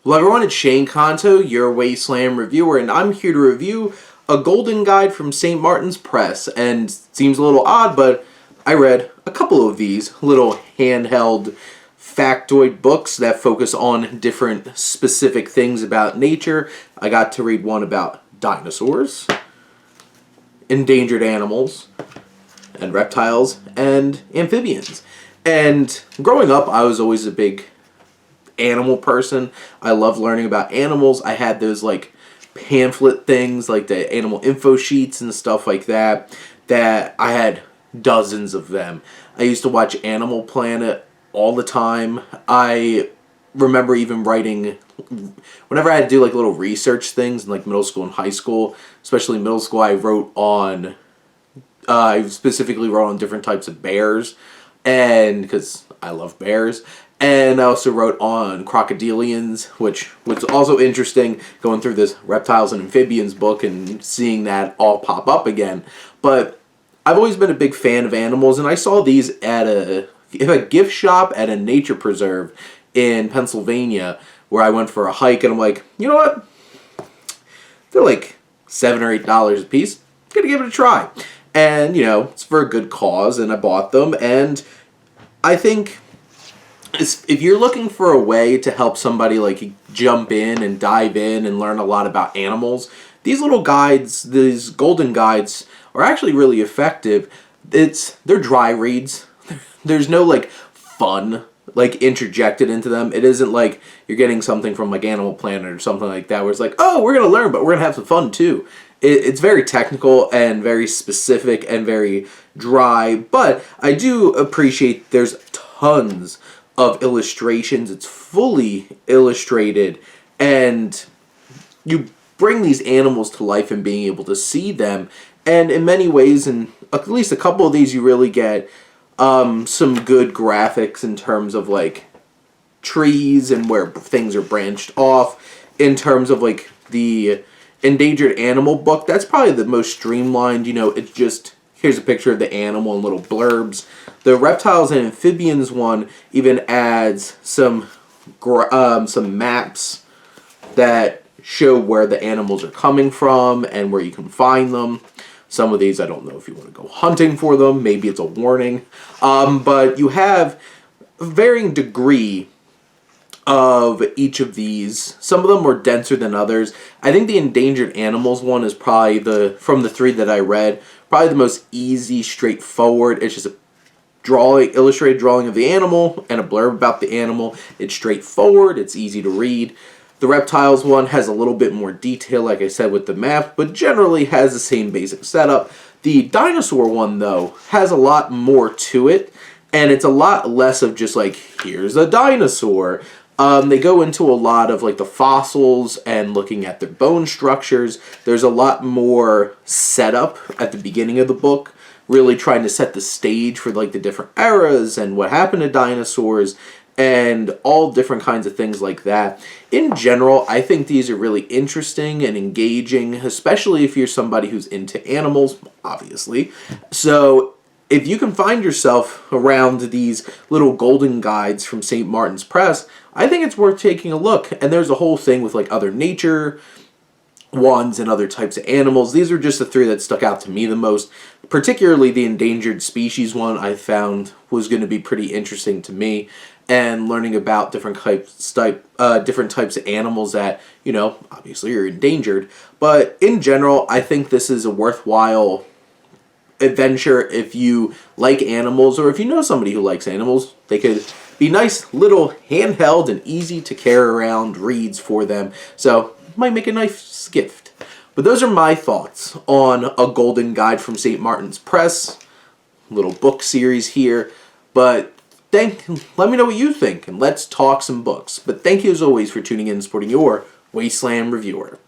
Hello everyone, it's Shane Kanto, your Wasteland reviewer, and I'm here to review a golden guide from St. Martin's Press. And it seems a little odd, but I read a couple of these little handheld factoid books that focus on different specific things about nature. I got to read one about dinosaurs, endangered animals, and reptiles, and amphibians. And growing up, I was always a big animal person. I love learning about animals. I had those like pamphlet things, like the animal info sheets and stuff like that, that I had dozens of them. I used to watch Animal Planet all the time. I remember even writing, whenever I had to do like little research things in like middle school and high school, especially middle school, I specifically wrote on different types of bears, and because I love bears. And I also wrote on crocodilians, which was also interesting, going through this reptiles and amphibians book and seeing that all pop up again. But I've always been a big fan of animals, and I saw these at a gift shop at a nature preserve in Pennsylvania, where I went for a hike, and I'm like, you know what? They're like $7 or $8 a piece. I'm gonna give it a try. And, you know, it's for a good cause, and I bought them, and I think if you're looking for a way to help somebody like jump in and dive in and learn a lot about animals, these little guides, these golden guides, are actually really effective. They're dry reads. There's no like fun like interjected into them. It isn't like you're getting something from like Animal Planet or something like that where it's like, oh, we're gonna learn, but we're gonna have some fun too. It's very technical and very specific and very dry, but I do appreciate there's tons of illustrations. It's fully illustrated, and you bring these animals to life and being able to see them. And in many ways, in at least a couple of these, you really get some good graphics in terms of like trees and where things are branched off. In terms of like the endangered animal book, that's probably the most streamlined. You know, it's just here's a picture of the animal and little blurbs. The reptiles and amphibians one even adds some maps that show where the animals are coming from and where you can find them. Some of these, I don't know if you want to go hunting for them. Maybe it's a warning. But you have a varying degree of each of these. Some of them were denser than others. I think the endangered animals one is probably from the three that I read, probably the most easy, straightforward. It's just a illustrated drawing of the animal and a blurb about the animal. It's straightforward. It's easy to read. The reptiles one has a little bit more detail, like I said, with the map, but generally has the same basic setup. The dinosaur one, though, has a lot more to it, and it's a lot less of just like, here's a dinosaur. They go into a lot of like the fossils and looking at their bone structures. There's a lot more setup at the beginning of the book, really trying to set the stage for like the different eras and what happened to dinosaurs and all different kinds of things like that. In general, I think these are really interesting and engaging, especially if you're somebody who's into animals, obviously. So if you can find yourself around these little golden guides from St. Martin's Press, I think it's worth taking a look. And there's a whole thing with like other nature ones and other types of animals. These are just the three that stuck out to me the most. Particularly the endangered species one I found was going to be pretty interesting to me, and learning about different types of animals that, you know, obviously are endangered. But in general, I think this is a worthwhile adventure if you like animals, or if you know somebody who likes animals. They could be nice little handheld and easy to carry around reads for them. So might make a nice gift. But those are my thoughts on a golden guide from St. Martin's Press, little book series here. But let me know what you think, and let's talk some books. But thank you as always for tuning in and supporting your Wasteland reviewer.